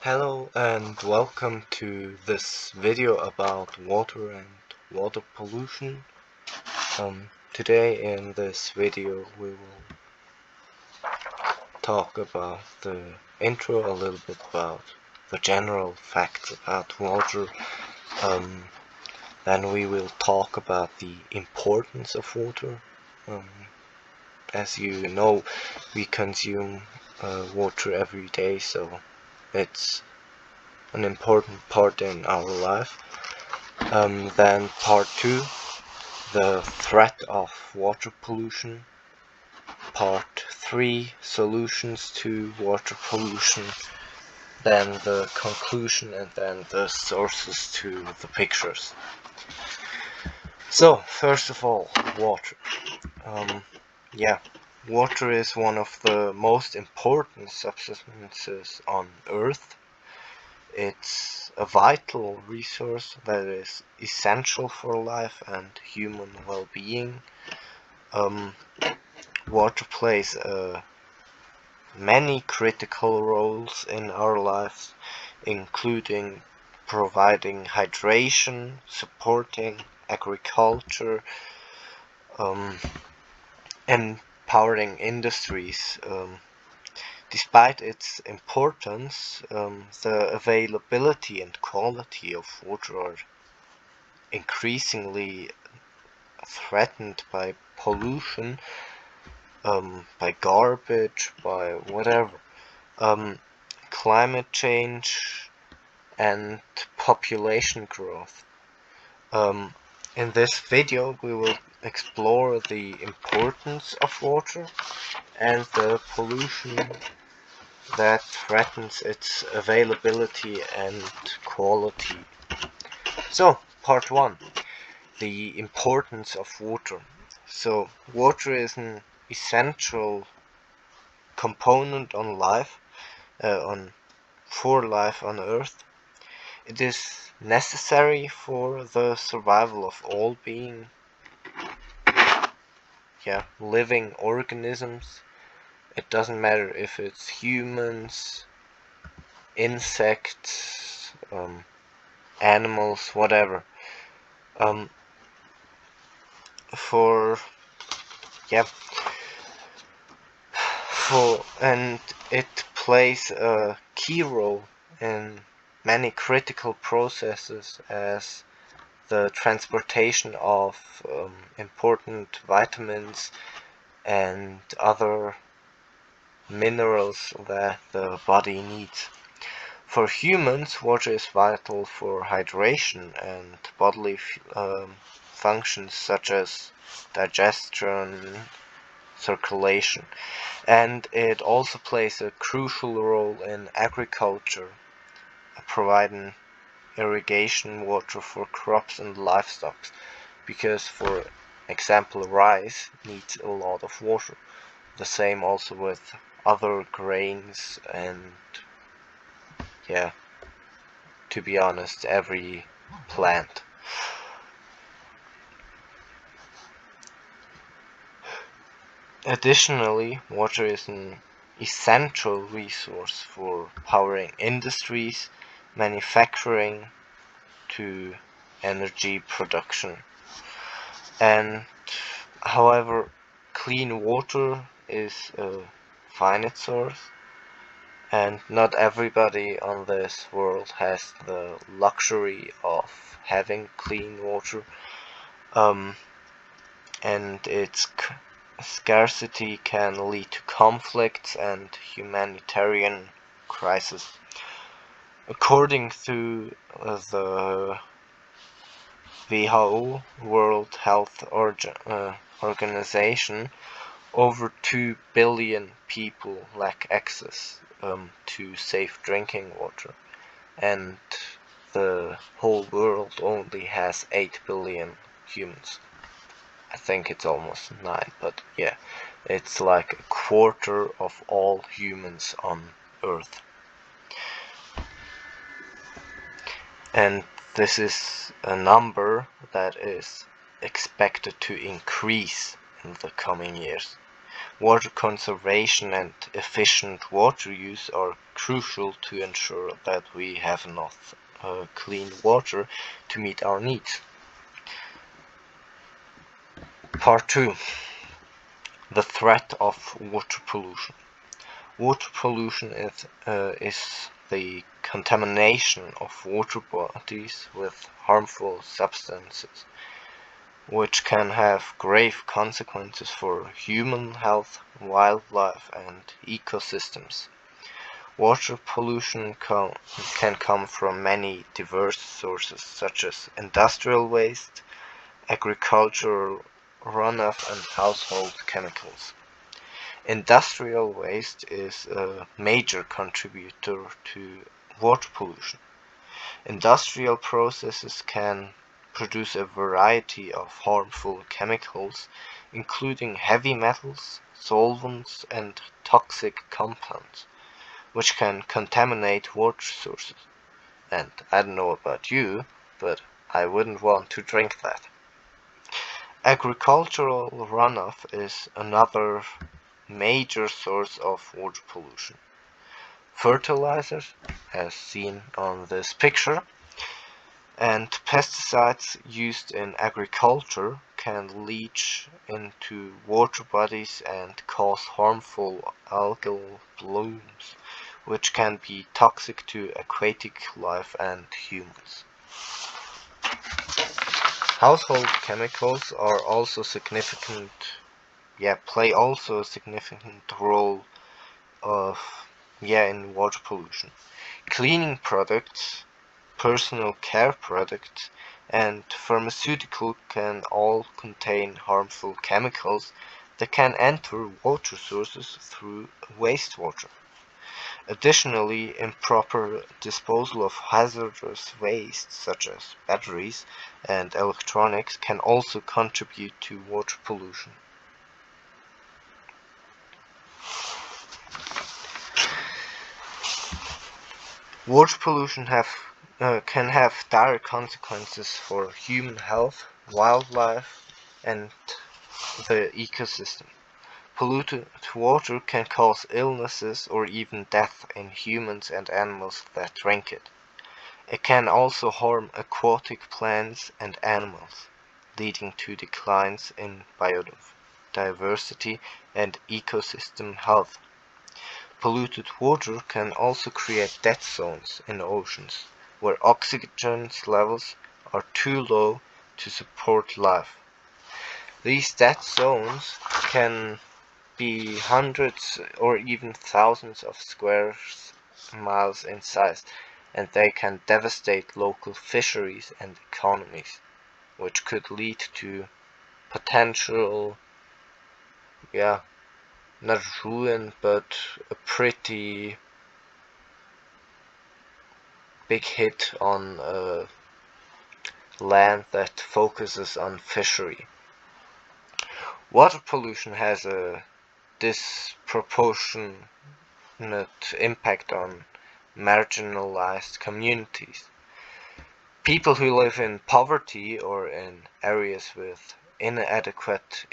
Hello and welcome to this video about water and water pollution. Today in this video we will talk about the intro, a little bit about the general facts about water. Then we will talk about the importance of water. As you know, we consume water every day, so it's an important part in our life. Then part 2, the threat of water pollution. Part 3, solutions to water pollution. Then the conclusion, and then the sources to the pictures. So, first of all, water. Water is one of the most important substances on Earth. It's a vital resource that is essential for life and human well-being. Water plays many critical roles in our lives, including providing hydration, supporting agriculture, empowering industries. Despite its importance, the availability and quality of water are increasingly threatened by pollution, by garbage, by whatever, climate change and population growth. In this video we will explore the importance of water and the pollution that threatens its availability and quality. So, part 1, the importance of water. So, water is an essential component on life, for life on Earth. It is necessary for the survival of all living organisms. It doesn't matter if it's humans, insects, animals, whatever. And it plays a key role in many critical processes as the transportation of important vitamins and other minerals that the body needs. For humans, water is vital for hydration and bodily functions such as digestion, circulation, and it also plays a crucial role in agriculture, providing irrigation water for crops and livestock, because for example rice needs a lot of water. The same also with other grains and to be honest, every plant. Additionally, water is an essential resource for powering industries, manufacturing to energy production. And however, clean water is a finite source, and not everybody on this world has the luxury of having clean water, and its scarcity can lead to conflicts and humanitarian crisis. According to the WHO, World Health Organization, over 2 billion people lack access to safe drinking water, and the whole world only has 8 billion humans. I think it's almost 9, but yeah, it's like a quarter of all humans on Earth. And this is a number that is expected to increase in the coming years. Water conservation and efficient water use are crucial to ensure that we have enough clean water to meet our needs. Part 2. The threat of water pollution. Water pollution is the contamination of water bodies with harmful substances, which can have grave consequences for human health, wildlife, and ecosystems. Water pollution can come from many diverse sources, such as industrial waste, agricultural runoff, and household chemicals. Industrial waste is a major contributor to water pollution. Industrial processes can produce a variety of harmful chemicals, including heavy metals, solvents, and toxic compounds, which can contaminate water sources. And I don't know about you, but I wouldn't want to drink that. Agricultural runoff is another major source of water pollution. Fertilizers, as seen on this picture, and pesticides used in agriculture can leach into water bodies and cause harmful algal blooms, which can be toxic to aquatic life and humans. Household chemicals are also play also a significant role in water pollution. Cleaning products, personal care products, and pharmaceutical can all contain harmful chemicals that can enter water sources through wastewater. Additionally, improper disposal of hazardous waste such as batteries and electronics can also contribute to water pollution. Water pollution can have direct consequences for human health, wildlife, and the ecosystem. Polluted water can cause illnesses or even death in humans and animals that drink it. It can also harm aquatic plants and animals, leading to declines in biodiversity and ecosystem health. Polluted water can also create dead zones in oceans, where oxygen levels are too low to support life. These dead zones can be hundreds or even thousands of square miles in size, and they can devastate local fisheries and economies, which could lead to potential, not ruin, but a pretty big hit on land that focuses on fishery. Water pollution has a disproportionate impact on marginalized communities. People who live in poverty or in areas with inadequate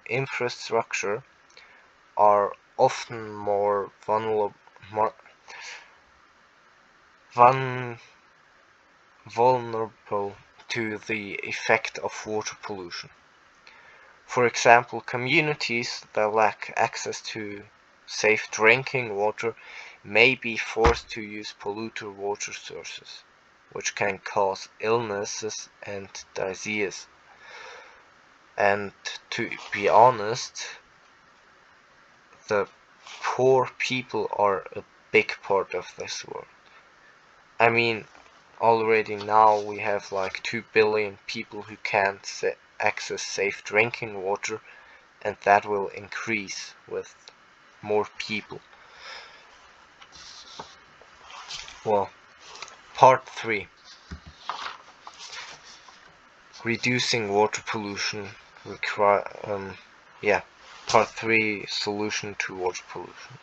infrastructure are often more vulnerable to the effect of water pollution. For example, communities that lack access to safe drinking water may be forced to use polluted water sources, which can cause illnesses and disease. And to be honest, the poor people are a big part of this world. I mean, already now we have like 2 billion people who can't access safe drinking water, and that will increase with more people. Well, part 3. Reducing water pollution part 3, solution to water pollution.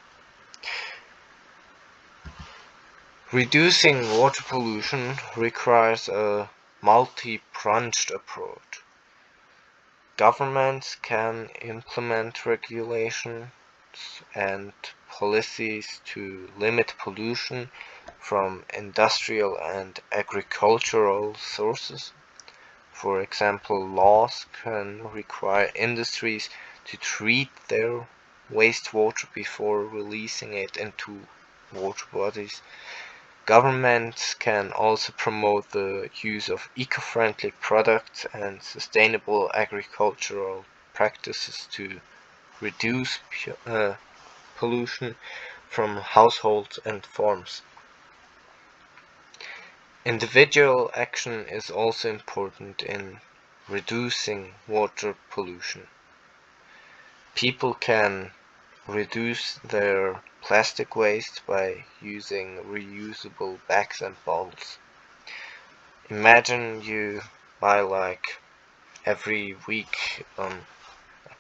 Reducing water pollution requires a multi-pronged approach. governments can implement regulations and policies to limit pollution from industrial and agricultural sources. For example, laws can require industries to treat their wastewater before releasing it into water bodies. Governments can also promote the use of eco-friendly products and sustainable agricultural practices to reduce pollution from households and farms. Individual action is also important in reducing water pollution. People can reduce their plastic waste by using reusable bags and bottles. Imagine you buy like every week a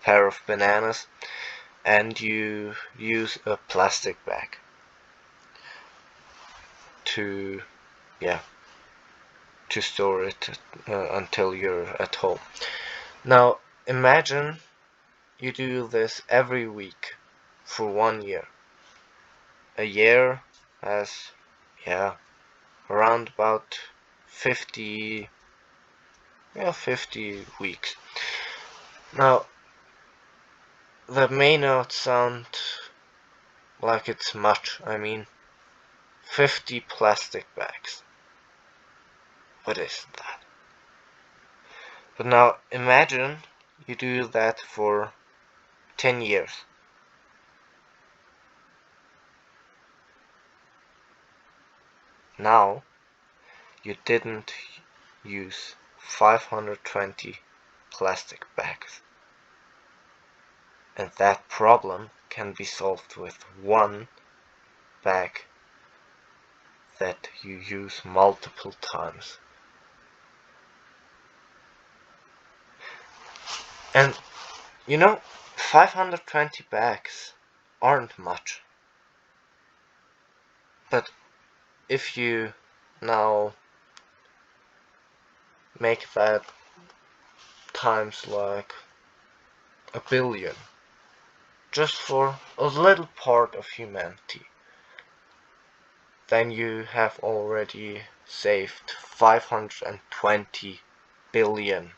pair of bananas and you use a plastic bag to store it until you're at home. Now imagine you do this every week for 1 year. A year has around about 50 weeks. Now that may not sound like it's much. I mean, 50 plastic bags. What is that? But now imagine you do that for 10 years. Now you didn't use 520 plastic bags. And that problem can be solved with one bag that you use multiple times. And 520 bags aren't much. But if you now make that times like 1 billion, just for a little part of humanity, then you have already saved 520 billion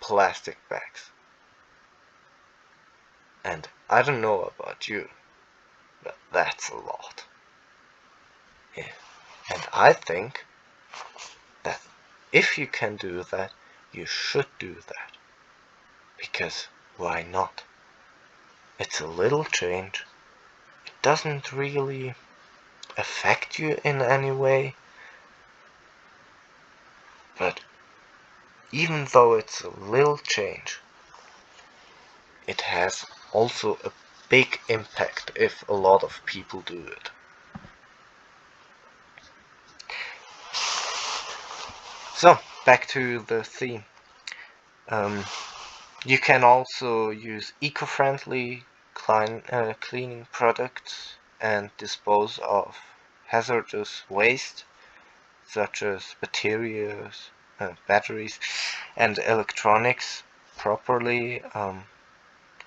plastic bags. And I don't know about you, but that's a lot. Yeah. And I think that if you can do that, you should do that. Because why not? It's a little change. It doesn't really affect you in any way. But even though it's a little change, it has also a big impact if a lot of people do it. So, back to the theme. You can also use eco-friendly cleaning products and dispose of hazardous waste such as batteries and electronics properly.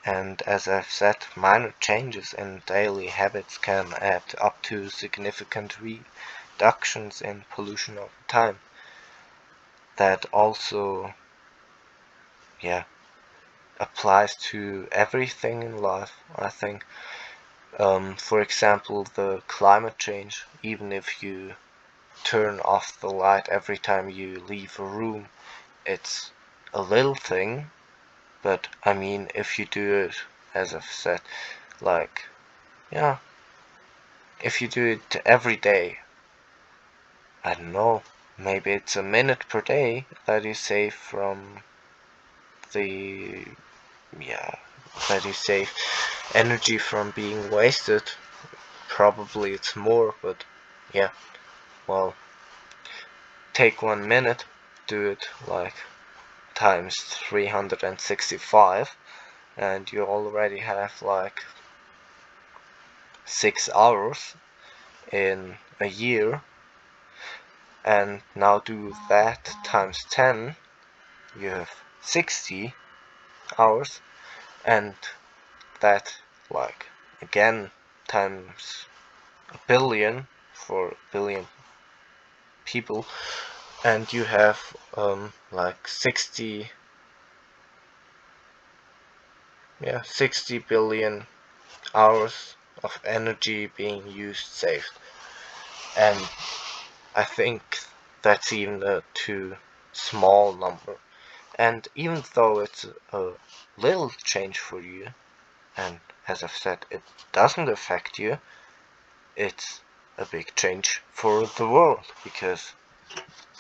And as I've said, minor changes in daily habits can add up to significant reductions in pollution over time. That also applies to everything in life, I think. For example, the climate change. Even if you turn off the light every time you leave a room, it's a little thing, but I mean, if you do it, as I've said, if you do it every day, I don't know, maybe it's a minute per day that you save from that you save energy from being wasted. Probably it's more, but take 1 minute, do it like times 365, and you already have like 6 hours in a year. And now do that times 10, you have 60, hours, and that, like, again times a billion for a billion people, and you have like 60 billion hours of energy being used, saved. And I think that's even a too small number. And even though it's a little change for you, and as I've said, it doesn't affect you, it's a big change for the world, because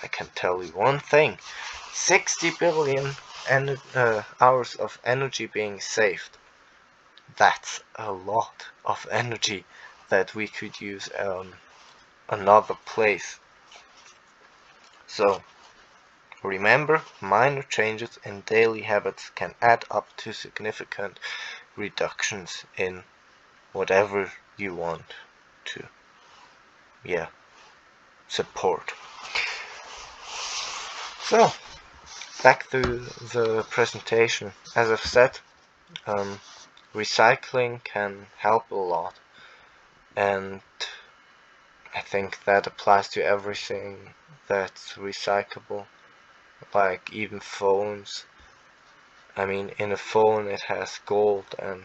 I can tell you one thing: 60 billion hours of energy being saved. That's a lot of energy that we could use another place. So remember, minor changes in daily habits can add up to significant reductions in whatever you want to, support. So, back to the presentation. As I've said, recycling can help a lot, and I think that applies to everything that's recyclable, like even phones. I mean, in a phone it has gold and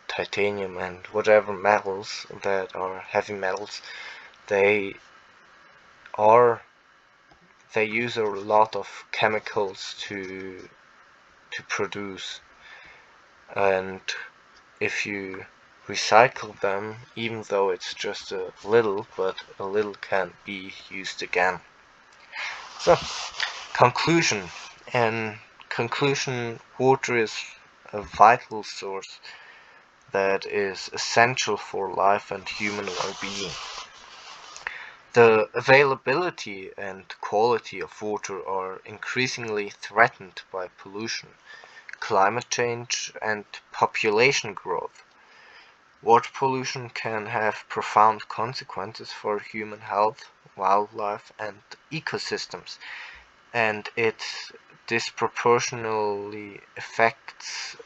titanium and whatever metals that are heavy metals. They are they use a lot of chemicals to produce, and if you recycle them, even though it's just a little, but a little can be used again. So, conclusion. In conclusion, water is a vital source that is essential for life and human well-being. The availability and quality of water are increasingly threatened by pollution, climate change, and population growth. Water pollution can have profound consequences for human health, wildlife, and ecosystems, and it disproportionately affects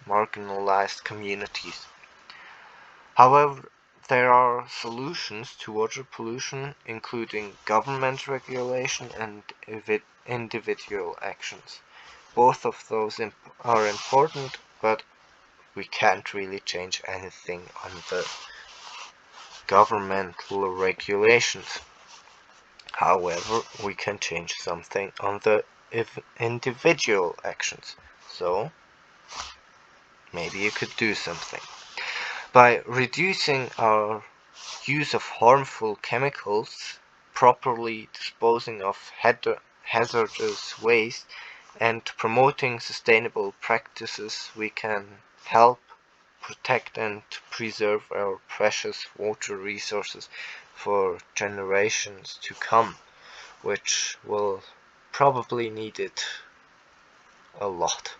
marginalized communities. However, there are solutions to water pollution, including government regulation and individual actions. Both of those are important, but we can't really change anything on the governmental regulations. However, we can change something on the individual actions. So, maybe you could do something. By reducing our use of harmful chemicals, properly disposing of hazardous waste, and promoting sustainable practices, we can help protect and preserve our precious water resources for generations to come, which will probably need it a lot,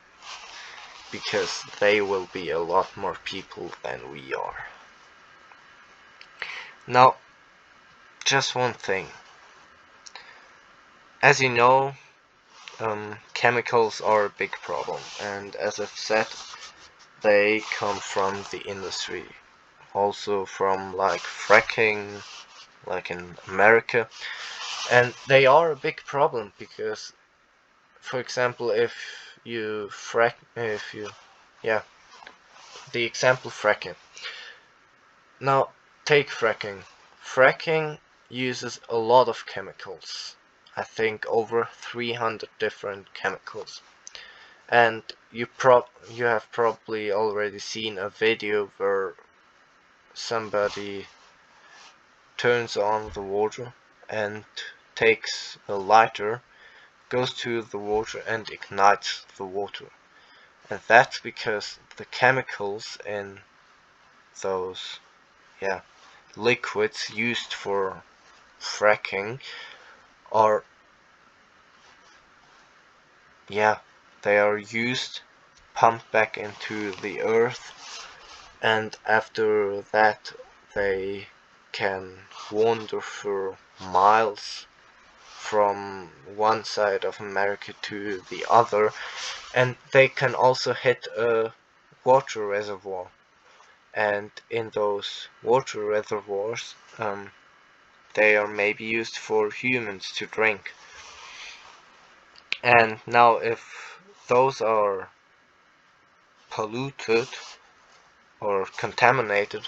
because they will be a lot more people than we are. Now, just one thing. As you know, chemicals are a big problem, and as I've said, they come from the industry, also from like fracking, like in America, and they are a big problem because, for example, the example fracking. Now, take fracking. Fracking uses a lot of chemicals. I think over 300 different chemicals. And you have probably already seen a video where somebody turns on the water and takes a lighter, goes to the water and ignites the water. And that's because the chemicals in those liquids used for fracking are they are used, pumped back into the earth, and after that they can wander for miles from one side of America to the other, and they can also hit a water reservoir, and in those water reservoirs they are maybe used for humans to drink. And now if those are polluted or contaminated,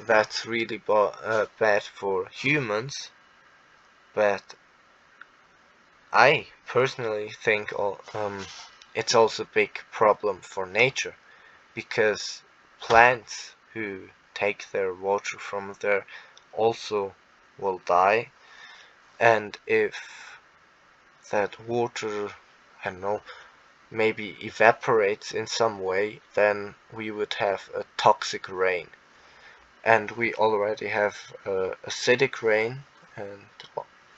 that's really bad for humans, but I personally think it's also a big problem for nature, because plants who take their water from there also will die, and if that water, I don't know, maybe evaporates in some way, then we would have a toxic rain. And we already have acidic rain, and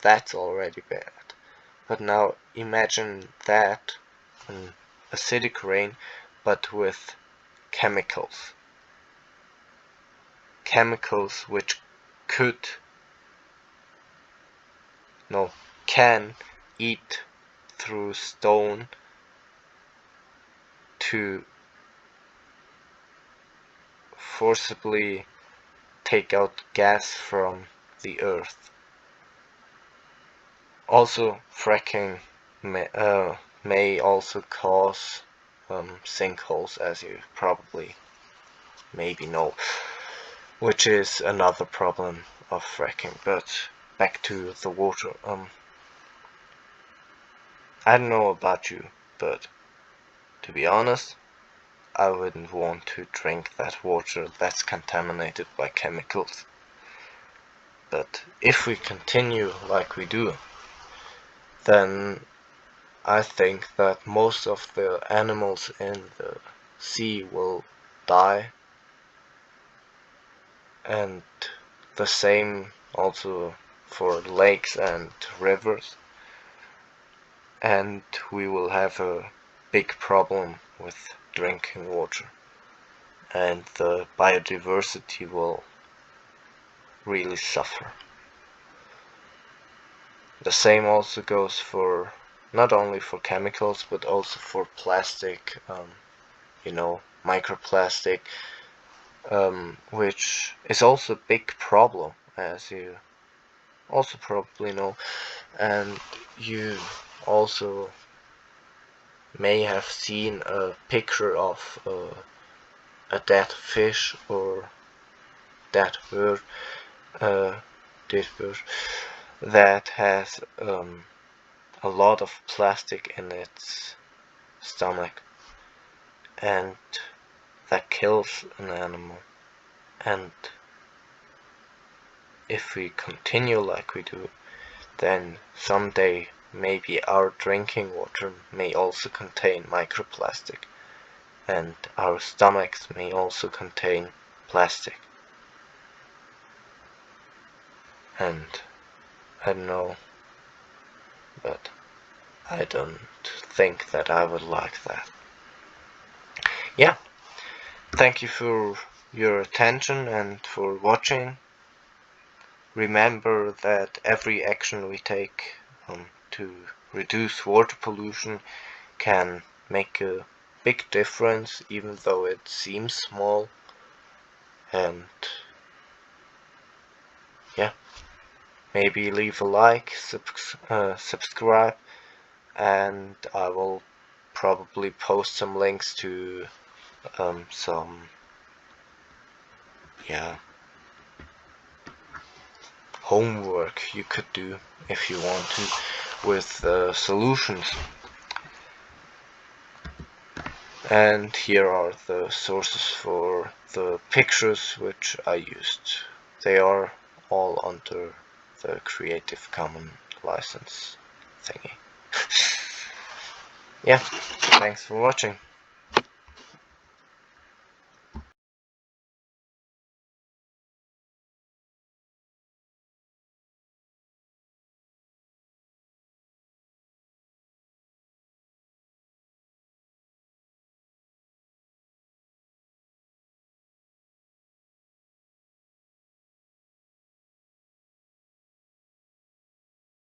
that's already bad. But now imagine that, an acidic rain, but with chemicals. Chemicals which can eat through stone to forcibly take out gas from the earth. Also, fracking may also cause sinkholes, as you probably maybe know, which is another problem of fracking. But back to the water. I don't know about you, but to be honest, I wouldn't want to drink that water that's contaminated by chemicals. But if we continue like we do, then I think that most of the animals in the sea will die, and the same also for lakes and rivers, and we will have a big problem with drinking water, and the biodiversity will really suffer. The same also goes for not only for chemicals but also for plastic, microplastic, which is also a big problem, as you also probably know. And you also may have seen a picture of a dead fish or dead bird, dead bird that has a lot of plastic in its stomach, and that kills an animal. And if we continue like we do, then someday maybe our drinking water may also contain microplastic, and our stomachs may also contain plastic. And I don't know, but I don't think that I would like that. Yeah, thank you for your attention and for watching. Remember that every action we take to reduce water pollution can make a big difference, even though it seems small. And yeah, maybe leave a like, subscribe, and I will probably post some links to some homework you could do if you want to, with solutions. And here are the sources for the pictures which I used. They are all under the Creative Commons license thingy. Yeah, thanks for watching.